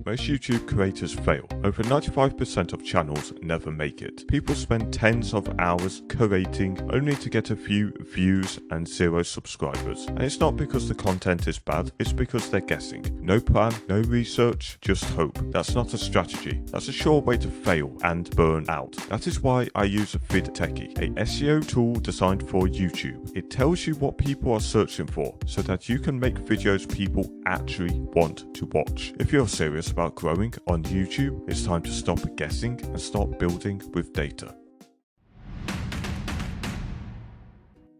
Most YouTube creators fail. Over 95% of channels never make it. People spend tens of hours curating only to get a few views and 0 subscribers. And it's not because the content is bad, it's because they're guessing. No plan, no research, just hope. That's not a strategy. That's a sure way to fail and burn out. That is why I use Vidtechy, a SEO tool designed for YouTube. It tells you what people are searching for so that you can make videos people actually want to watch. If you're serious about growing on YouTube, it's time to stop guessing and start building with data.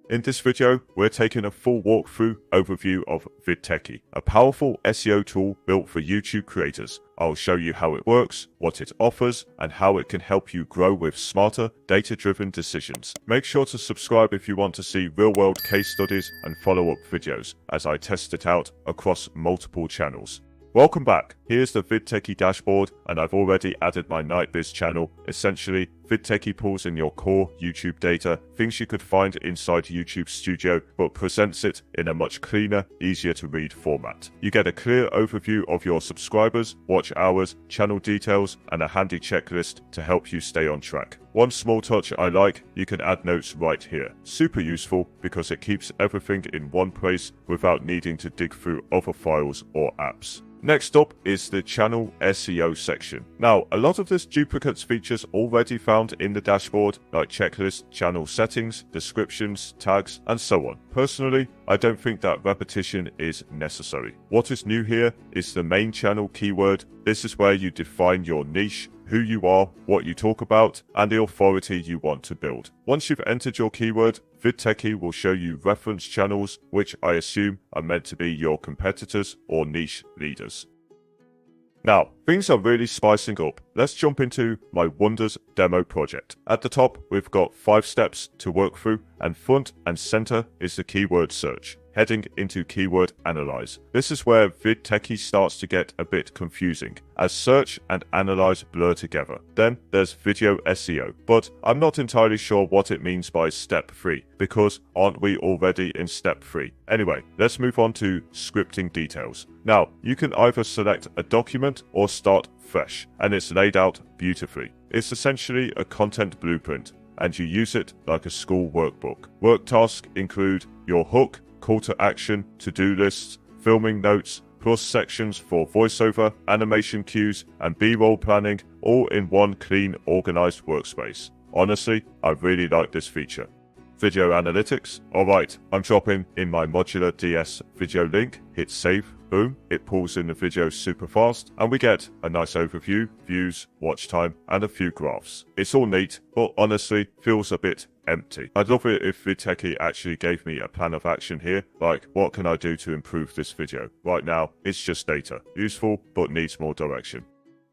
In this video, we're taking a full walkthrough overview of Vidtechy, a powerful SEO tool built for YouTube creators. I'll show you how it works, what it offers, and how it can help you grow with smarter, data-driven decisions. Make sure to subscribe if you want to see real-world case studies and follow-up videos as I test it out across multiple channels. Welcome back. Here's the Vidtechy dashboard, and I've already added my Knight Biz channel. Essentially, Vidtechy pulls in your core YouTube data, things you could find inside YouTube Studio, but presents it in a much cleaner, easier to read format. You get a clear overview of your subscribers, watch hours, channel details, and a handy checklist to help you stay on track. One small touch I like, you can add notes right here. Super useful because it keeps everything in one place without needing to dig through other files or apps. Next up is the channel SEO section. Now, a lot of this duplicates features already found in the dashboard, like checklist, channel settings, descriptions, tags, and so on. Personally, I don't think that repetition is necessary. What is new here is the main channel keyword. This is where you define your niche, who you are, what you talk about, and the authority you want to build. Once you've entered your keyword, Vidtechy will show you reference channels, which I assume are meant to be your competitors or niche leaders. Now, things are really spicing up. Let's jump into my Wonders demo project. At the top, we've got 5 steps to work through, and front and center is the keyword search. Heading into keyword analyze. This is where Vidtechy starts to get a bit confusing, as search and analyze blur together. Then there's video SEO, but I'm not entirely sure what it means by step 3, because aren't we already in step 3? Anyway, let's move on to scripting details. Now, you can either select a document or start fresh, and it's laid out beautifully. It's essentially a content blueprint, and you use it like a school workbook. Work tasks include your hook, call to action, to-do lists, filming notes, plus sections for voiceover, animation cues, and B-roll planning, all in one clean, organized workspace. Honestly, I really like this feature. Video analytics. Alright, I'm dropping in my modular DS video link, hit save, boom, it pulls in the video super fast, and we get a nice overview, views, watch time, and a few graphs. It's all neat, but honestly, feels a bit empty. I'd love it if Vidtechy actually gave me a plan of action here, like what can I do to improve this video. Right now, it's just data. Useful, but needs more direction.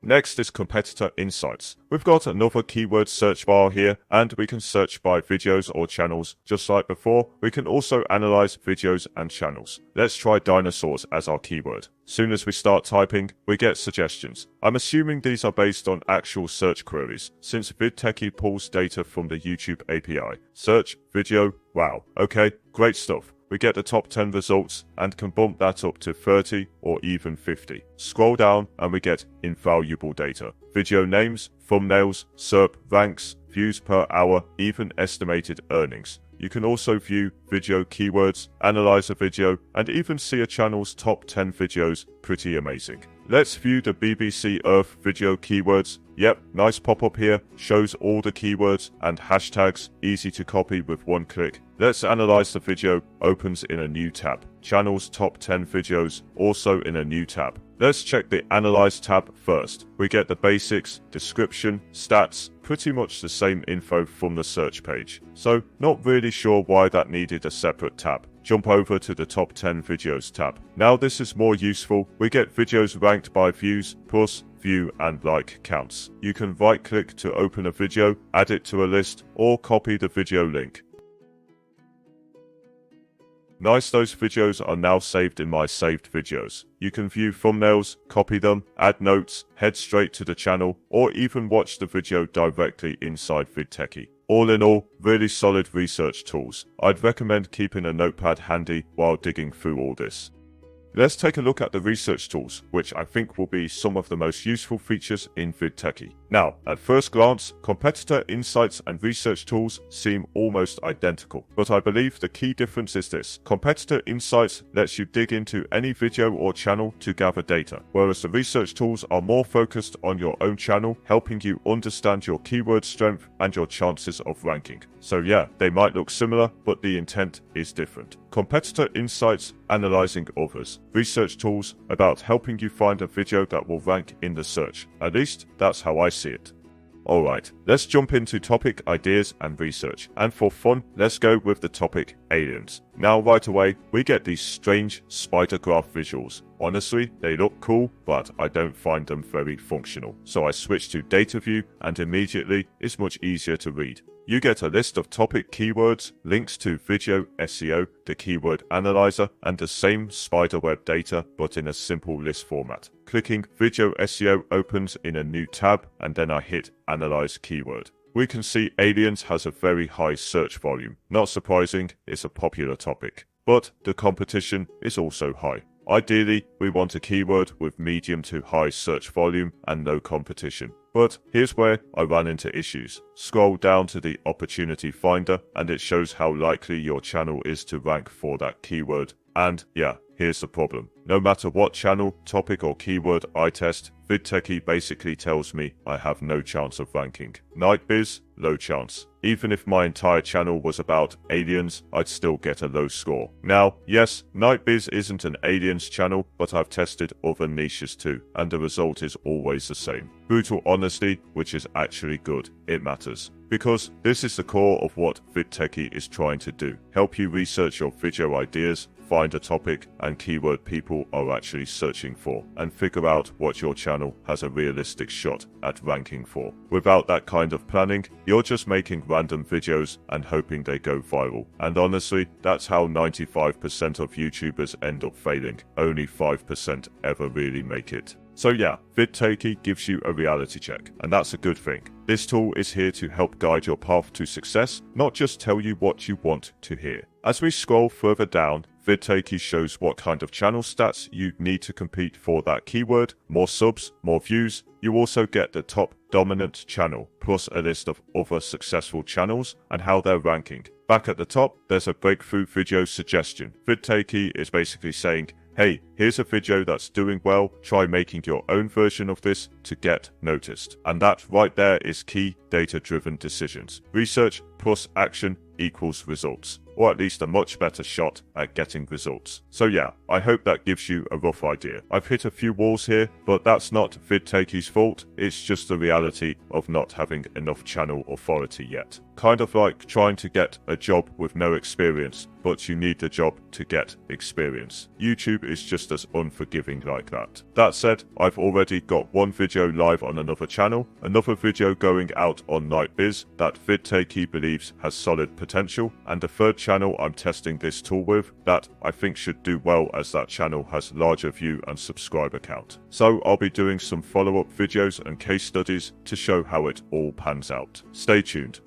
Next is competitor insights. We've got another keyword search bar here, and we can search by videos or channels. Just like before, we can also analyze videos and channels. Let's try dinosaurs as our keyword. Soon as we start typing, we get suggestions. I'm assuming these are based on actual search queries, since Vidtechy pulls data from the YouTube API. Search, video, wow. Okay, great stuff. We get the top 10 results and can bump that up to 30 or even 50. Scroll down and we get invaluable data. Video names, thumbnails, SERP ranks, views per hour, even estimated earnings. You can also view video keywords, analyze a video, and even see a channel's top 10 videos. Pretty amazing. Let's view the BBC Earth video keywords. Yep, nice pop-up here, shows all the keywords and hashtags, easy to copy with one click. Let's analyze the video, opens in a new tab. Channel's top 10 videos, also in a new tab. Let's check the Analyze tab first. We get the basics, description, stats, pretty much the same info from the search page. So, not really sure why that needed a separate tab. Jump over to the top 10 videos tab. Now this is more useful. We get videos ranked by views, plus view and like counts. You can right click to open a video, add it to a list, or copy the video link. Nice, those videos are now saved in my saved videos. You can view thumbnails, copy them, add notes, head straight to the channel, or even watch the video directly inside Vidtechy. All in all, really solid research tools. I'd recommend keeping a notepad handy while digging through all this. Let's take a look at the research tools, which I think will be some of the most useful features in Vidtechy. Now, at first glance, competitor insights and research tools seem almost identical, but I believe the key difference is this. Competitor insights lets you dig into any video or channel to gather data, whereas the research tools are more focused on your own channel, helping you understand your keyword strength and your chances of ranking. So yeah, they might look similar, but the intent is different. Competitor insights analyzing others. Research tools about helping you find a video that will rank in the search. At least, that's how I see it. Alright, let's jump into topic ideas and research. And for fun, let's go with the topic aliens. Now right away, we get these strange spider graph visuals. Honestly, they look cool, but I don't find them very functional. So I switch to data view and immediately it's much easier to read. You get a list of topic keywords, links to video SEO, the keyword analyzer, and the same spiderweb data but in a simple list format. Clicking video SEO opens in a new tab and then I hit analyze keyword. We can see aliens has a very high search volume. Not surprising, it's a popular topic. But the competition is also high. Ideally, we want a keyword with medium to high search volume and no competition. But here's where I ran into issues. Scroll down to the opportunity finder and it shows how likely your channel is to rank for that keyword. And yeah, here's the problem. No matter what channel, topic or keyword I test, Vidtechy basically tells me I have no chance of ranking. Knight Biz, low chance. Even if my entire channel was about aliens, I'd still get a low score. Now, yes, Knight Biz isn't an aliens channel, but I've tested other niches too, and the result is always the same. Brutal honesty, which is actually good. It matters. Because this is the core of what Vidtechy is trying to do. Help you research your video ideas, find a topic and keyword people are actually searching for, and figure out what your channel has a realistic shot at ranking for. Without that kind of planning, you're just making random videos and hoping they go viral. And honestly, that's how 95% of YouTubers end up failing. Only 5% ever really make it. So yeah, Vidtechy gives you a reality check, and that's a good thing. This tool is here to help guide your path to success, not just tell you what you want to hear. As we scroll further down, Vidtechy shows what kind of channel stats you need to compete for that keyword, more subs, more views. You also get the top dominant channel, plus a list of other successful channels and how they're ranking. Back at the top, there's a breakthrough video suggestion. Vidtechy is basically saying, hey, here's a video that's doing well, try making your own version of this to get noticed. And that right there is key data-driven decisions. Research plus action equals results, or at least a much better shot at getting results. So yeah, I hope that gives you a rough idea. I've hit a few walls here, but that's not Vidtechy's fault, it's just the reality of not having enough channel authority yet. Kind of like trying to get a job with no experience, but you need the job to get experience. YouTube is just as unforgiving like that. That said, I've already got one video live on another channel, another video going out on Knight Biz that Vidtechy believes has solid potential, and a third channel I'm testing this tool with that I think should do well as that channel has larger view and subscriber count. So I'll be doing some follow-up videos and case studies to show how it all pans out. Stay tuned.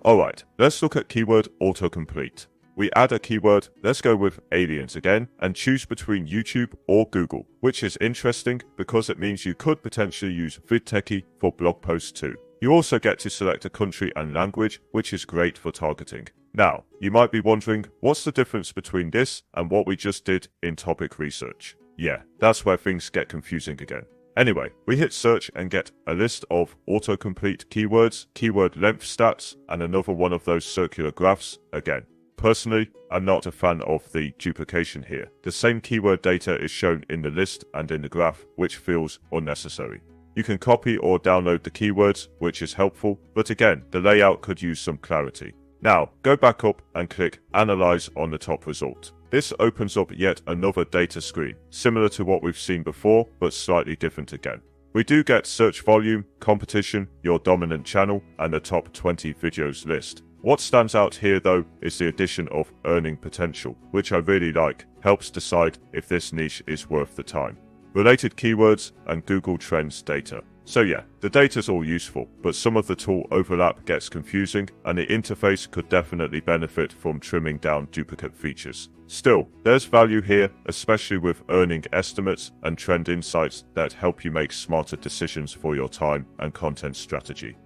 Alright, let's look at keyword autocomplete. We add a keyword, let's go with aliens again, and choose between YouTube or Google, which is interesting because it means you could potentially use Vidtechy for blog posts too. You also get to select a country and language, which is great for targeting. Now, you might be wondering, what's the difference between this and what we just did in topic research? Yeah, that's where things get confusing again. Anyway, we hit search and get a list of autocomplete keywords, keyword length stats, and another one of those circular graphs again. Personally, I'm not a fan of the duplication here. The same keyword data is shown in the list and in the graph, which feels unnecessary. You can copy or download the keywords, which is helpful, but again, the layout could use some clarity. Now, go back up and click Analyze on the top result. This opens up yet another data screen, similar to what we've seen before, but slightly different again. We do get search volume, competition, your dominant channel, and the top 20 videos list. What stands out here though is the addition of earning potential, which I really like, helps decide if this niche is worth the time. Related keywords and Google Trends data. So yeah, the data's all useful, but some of the tool overlap gets confusing, and the interface could definitely benefit from trimming down duplicate features. Still, there's value here, especially with earning estimates and trend insights that help you make smarter decisions for your time and content strategy.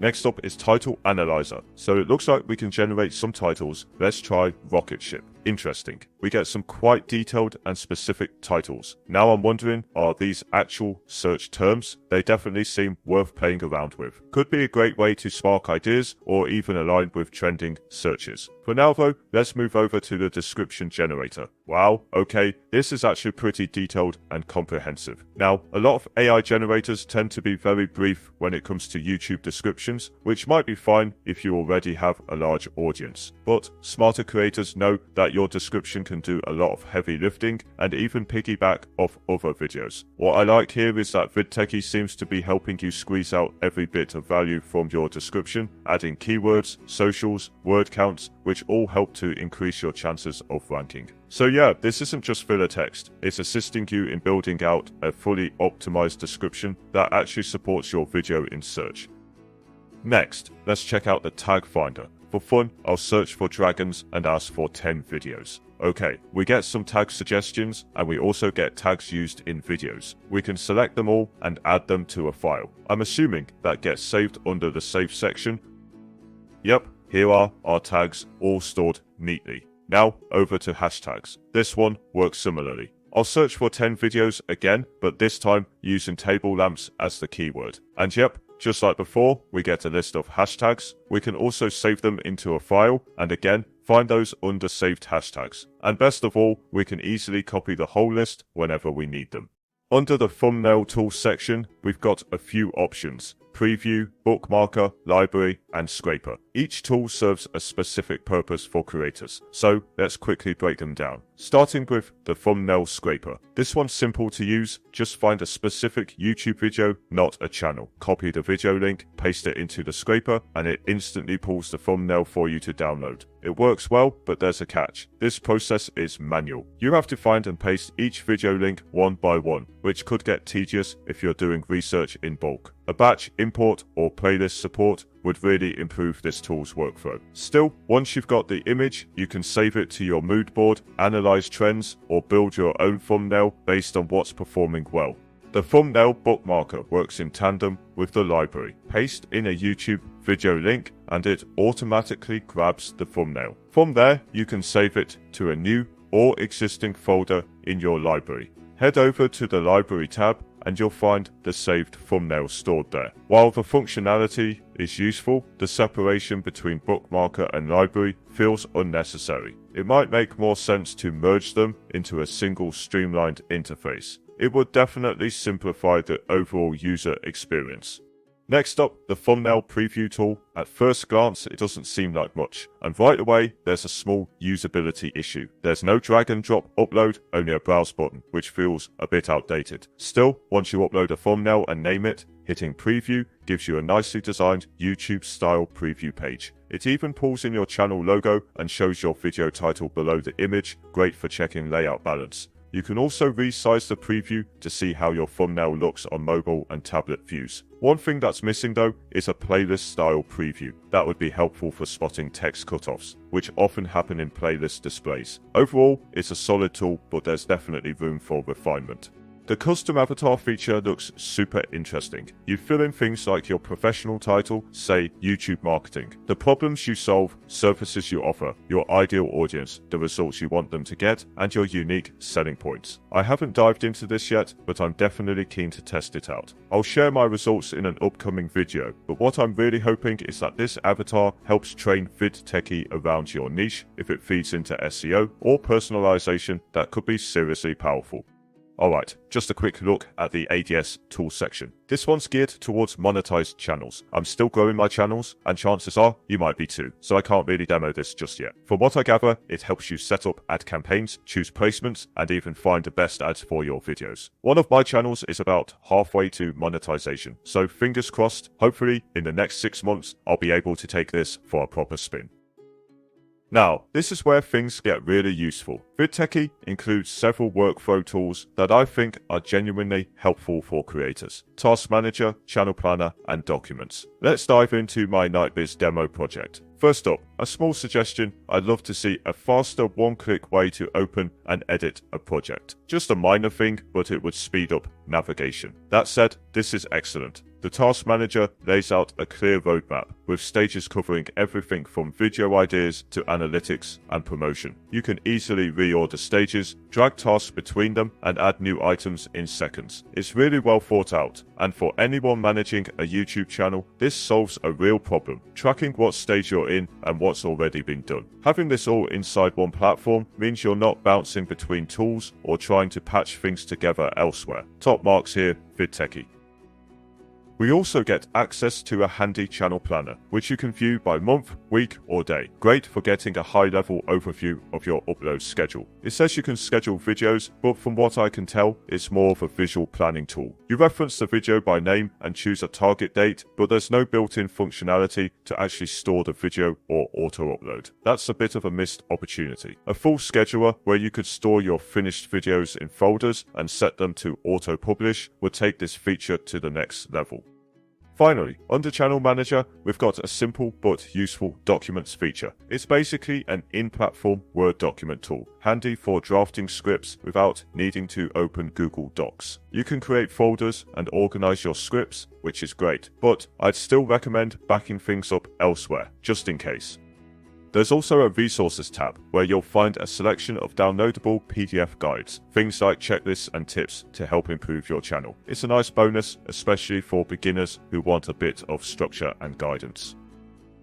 Next up is Title Analyzer. So it looks like we can generate some titles. Let's try Rocket Ship. Interesting. We get some quite detailed and specific titles. Now I'm wondering, are these actual search terms? They definitely seem worth playing around with. Could be a great way to spark ideas or even align with trending searches. For now though, let's move over to the description generator. Wow, okay, this is actually pretty detailed and comprehensive. Now, a lot of AI generators tend to be very brief when it comes to YouTube descriptions, which might be fine if you already have a large audience. But smarter creators know that your description can do a lot of heavy lifting and even piggyback off other videos. What I like here is that Vidtechy seems to be helping you squeeze out every bit of value from your description, adding keywords, socials, word counts, which all help to increase your chances of ranking. So yeah, this isn't just filler text, it's assisting you in building out a fully optimized description that actually supports your video in search. Next, let's check out the tag finder. For fun, I'll search for dragons and ask for 10 videos. Okay, we get some tag suggestions and we also get tags used in videos. We can select them all and add them to a file. I'm assuming that gets saved under the save section. Yep, here are our tags all stored neatly. Now over to hashtags. This one works similarly. I'll search for 10 videos again, but this time using table lamps as the keyword. And yep, just like before, we get a list of hashtags. We can also save them into a file, and again, find those under saved hashtags. And best of all, we can easily copy the whole list whenever we need them. Under the thumbnail tools section, we've got a few options: preview, bookmarker, library, and scraper. Each tool serves a specific purpose for creators, so let's quickly break them down. Starting with the thumbnail scraper. This one's simple to use. Just find a specific YouTube video, not a channel. Copy the video link, paste it into the scraper, and it instantly pulls the thumbnail for you to download. It works well, but there's a catch. This process is manual. You have to find and paste each video link one by one, which could get tedious if you're doing research in bulk. A batch import or playlist support would really improve this tool's workflow. Still, once you've got the image, you can save it to your mood board, analyze trends, or build your own thumbnail based on what's performing well. The thumbnail bookmarker works in tandem with the library. Paste in a YouTube video link and it automatically grabs the thumbnail. From there, you can save it to a new or existing folder in your library. Head over to the library tab and you'll find the saved thumbnail stored there. While the functionality is useful, the separation between bookmarker and library feels unnecessary. It might make more sense to merge them into a single streamlined interface. It would definitely simplify the overall user experience. Next up, the thumbnail preview tool. At first glance, it doesn't seem like much, and right away, there's a small usability issue. There's no drag and drop upload, only a browse button, which feels a bit outdated. Still, once you upload a thumbnail and name it, hitting preview gives you a nicely designed YouTube-style preview page. It even pulls in your channel logo and shows your video title below the image, great for checking layout balance. You can also resize the preview to see how your thumbnail looks on mobile and tablet views. One thing that's missing though is a playlist style preview. That would be helpful for spotting text cutoffs, which often happen in playlist displays. Overall, it's a solid tool, but there's definitely room for refinement. The custom avatar feature looks super interesting. You fill in things like your professional title, say YouTube marketing, the problems you solve, services you offer, your ideal audience, the results you want them to get, and your unique selling points. I haven't dived into this yet, but I'm definitely keen to test it out. I'll share my results in an upcoming video, but what I'm really hoping is that this avatar helps train Vidtechy around your niche. If it feeds into SEO or personalization, that could be seriously powerful. Alright, just a quick look at the ADS tool section. This one's geared towards monetized channels. I'm still growing my channels, and chances are you might be too, so I can't really demo this just yet. From what I gather, it helps you set up ad campaigns, choose placements, and even find the best ads for your videos. One of my channels is about halfway to monetization, so fingers crossed, hopefully in the next 6 months I'll be able to take this for a proper spin. Now, this is where things get really useful. Vidtechy includes several workflow tools that I think are genuinely helpful for creators: Task Manager, Channel Planner, and Documents. Let's dive into my Knight Biz demo project. First up, a small suggestion: I'd love to see a faster one-click way to open and edit a project. Just a minor thing, but it would speed up navigation. That said, this is excellent. The Task Manager lays out a clear roadmap, with stages covering everything from video ideas to analytics and promotion. You can easily reorder stages, drag tasks between them, and add new items in seconds. It's really well thought out, and for anyone managing a YouTube channel, this solves a real problem: tracking what stage you're in and what's already been done. Having this all inside one platform means you're not bouncing between tools or trying to patch things together elsewhere. Top marks here, Vidtechy. We also get access to a handy channel planner, which you can view by month, week, or day. Great for getting a high-level overview of your upload schedule. It says you can schedule videos, but from what I can tell, it's more of a visual planning tool. You reference the video by name and choose a target date, but there's no built-in functionality to actually store the video or auto-upload. That's a bit of a missed opportunity. A full scheduler where you could store your finished videos in folders and set them to auto-publish would take this feature to the next level. Finally, under Channel Manager, we've got a simple but useful documents feature. It's basically an in-platform Word document tool, handy for drafting scripts without needing to open Google Docs. You can create folders and organize your scripts, which is great, but I'd still recommend backing things up elsewhere, just in case. There's also a Resources tab, where you'll find a selection of downloadable PDF guides, things like checklists and tips to help improve your channel. It's a nice bonus, especially for beginners who want a bit of structure and guidance.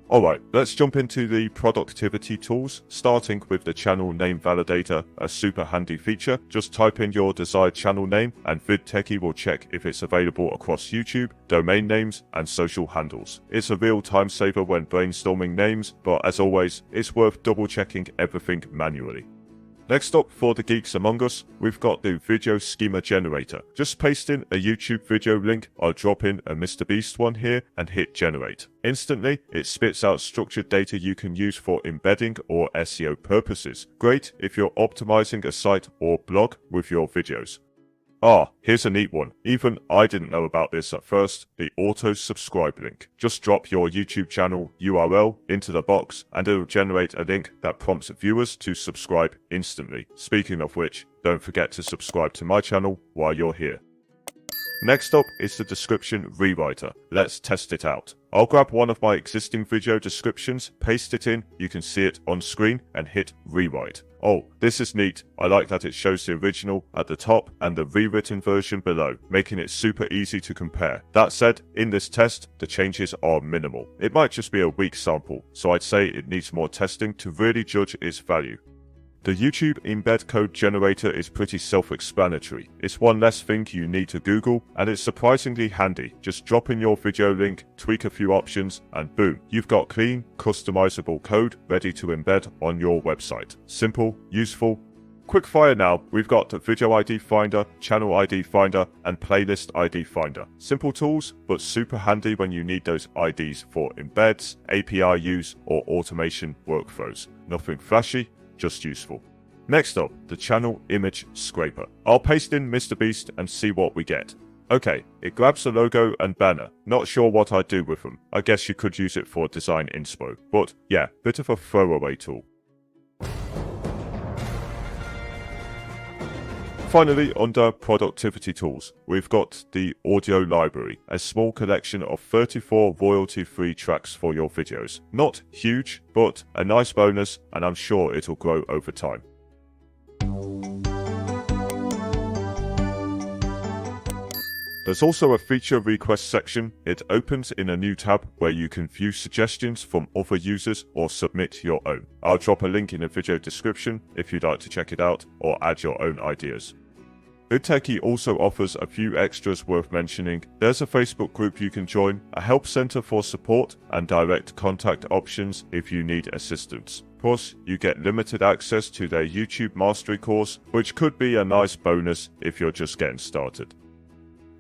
Alright, let's jump into the productivity tools, starting with the channel name validator, a super handy feature. Just type in your desired channel name and Vidtechy will check if it's available across YouTube, domain names, and social handles. It's a real time saver when brainstorming names, but as always, it's worth double checking everything manually. Next up, for the geeks among us, we've got the video schema generator. Just paste in a YouTube video link. I'll drop in a MrBeast one here and hit generate. Instantly, it spits out structured data you can use for embedding or SEO purposes. Great if you're optimizing a site or blog with your videos. Here's a neat one. Even I didn't know about this at first, the auto subscribe link. Just drop your YouTube channel URL into the box and it'll generate a link that prompts viewers to subscribe instantly. Speaking of which, don't forget to subscribe to my channel while you're here. Next up is the description rewriter. Let's test it out. I'll grab one of my existing video descriptions, paste it in, you can see it on screen, and hit rewrite. Oh, this is neat. I like that it shows the original at the top and the rewritten version below, making it super easy to compare. That said, in this test, the changes are minimal. It might just be a weak sample, so I'd say it needs more testing to really judge its value. The YouTube embed code generator is pretty self-explanatory. It's one less thing you need to Google, and it's surprisingly handy. Just drop in your video link, tweak a few options, and boom, you've got clean, customizable code ready to embed on your website. Simple, useful. Quick fire now, we've got the Video ID Finder, Channel ID Finder, and Playlist ID Finder. Simple tools, but super handy when you need those IDs for embeds, API use, or automation workflows. Nothing flashy, just useful. Next up, the channel image scraper. I'll paste in MrBeast and see what we get. Okay, it grabs the logo and banner. Not sure what I'd do with them. I guess you could use it for design inspo. But yeah, bit of a throwaway tool. Finally, under productivity tools, we've got the audio library, a small collection of 34 royalty-free tracks for your videos. Not huge, but a nice bonus, and I'm sure it'll grow over time. There's also a feature request section. It opens in a new tab where you can view suggestions from other users or submit your own. I'll drop a link in the video description if you'd like to check it out or add your own ideas. Vidtechy also offers a few extras worth mentioning. There's a Facebook group you can join, a help center for support, and direct contact options if you need assistance. Plus, you get limited access to their YouTube Mastery course, which could be a nice bonus if you're just getting started.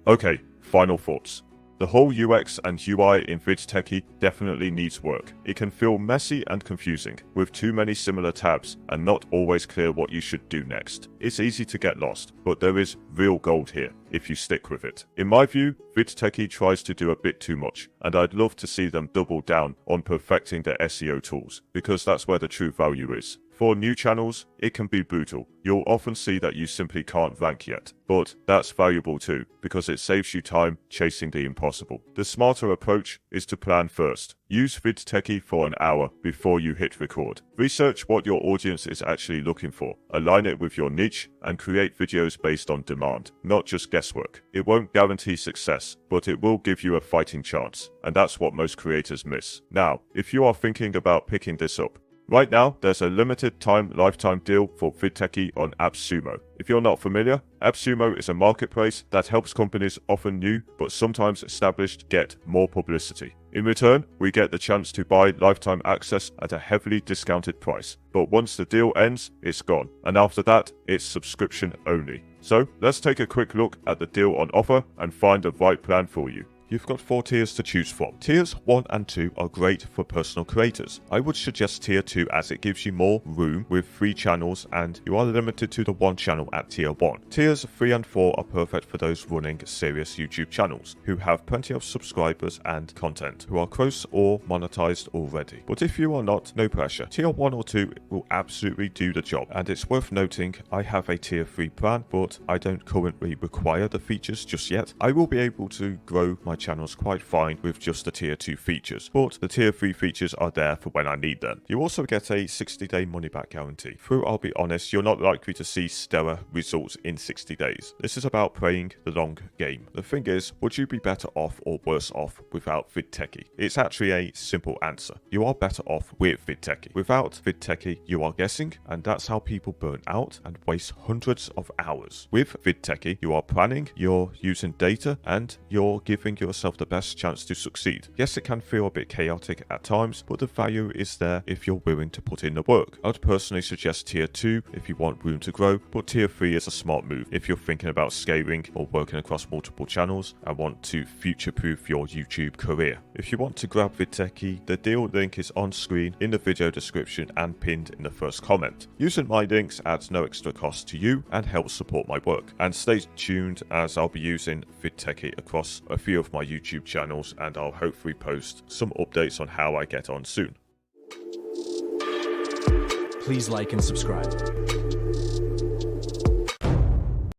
Okay, final thoughts. The whole UX and UI in Vidtechy definitely needs work. It can feel messy and confusing, with too many similar tabs and not always clear what you should do next. It's easy to get lost, but there is real gold here if you stick with it. In my view, Vidtechy tries to do a bit too much, and I'd love to see them double down on perfecting their SEO tools, because that's where the true value is. For new channels, it can be brutal. You'll often see that you simply can't rank yet, but that's valuable too, because it saves you time chasing the impossible. The smarter approach is to plan first. Use Vidtechy for an hour before you hit record. Research what your audience is actually looking for, align it with your niche, and create videos based on demand, not just guesswork. It won't guarantee success, but it will give you a fighting chance, and that's what most creators miss. Now, if you are thinking about picking this up, right now, there's a limited time lifetime deal for Vidtechy on Appsumo. If you're not familiar, Appsumo is a marketplace that helps companies, often new but sometimes established, get more publicity. In return, we get the chance to buy lifetime access at a heavily discounted price. But once the deal ends, it's gone. And after that, it's subscription only. So let's take a quick look at the deal on offer and find the right plan for you. You've got 4 tiers to choose from. Tiers 1 and 2 are great for personal creators. I would suggest tier 2 as it gives you more room with 3 channels and you are limited to the 1 channel at tier 1. Tiers 3 and 4 are perfect for those running serious YouTube channels who have plenty of subscribers and content, who are close or monetized already. But if you are not, no pressure. Tier 1 or 2 will absolutely do the job, and it's worth noting I have a tier 3 plan, but I don't currently require the features just yet. I will be able to grow my channels quite fine with just the tier 2 features, but the tier 3 features are there for when I need them. You also get a 60-day money-back guarantee. Though I'll be honest, you're not likely to see stellar results in 60 days. This is about playing the long game. The thing is, would you be better off or worse off without Vidtechy? It's actually a simple answer. You are better off with Vidtechy. Without Vidtechy, you are guessing, and that's how people burn out and waste hundreds of hours. With Vidtechy, you are planning, you're using data, and you're giving yourself the best chance to succeed. Yes, it can feel a bit chaotic at times, but the value is there if you're willing to put in the work. I'd personally suggest tier 2 if you want room to grow, but tier 3 is a smart move if you're thinking about scaling or working across multiple channels and want to future-proof your YouTube career. If you want to grab Vidtechy, the deal link is on screen in the video description and pinned in the first comment. Using my links adds no extra cost to you and helps support my work. And stay tuned as I'll be using Vidtechy across a few of my YouTube channels, and I'll hopefully post some updates on how I get on soon. Please like and subscribe.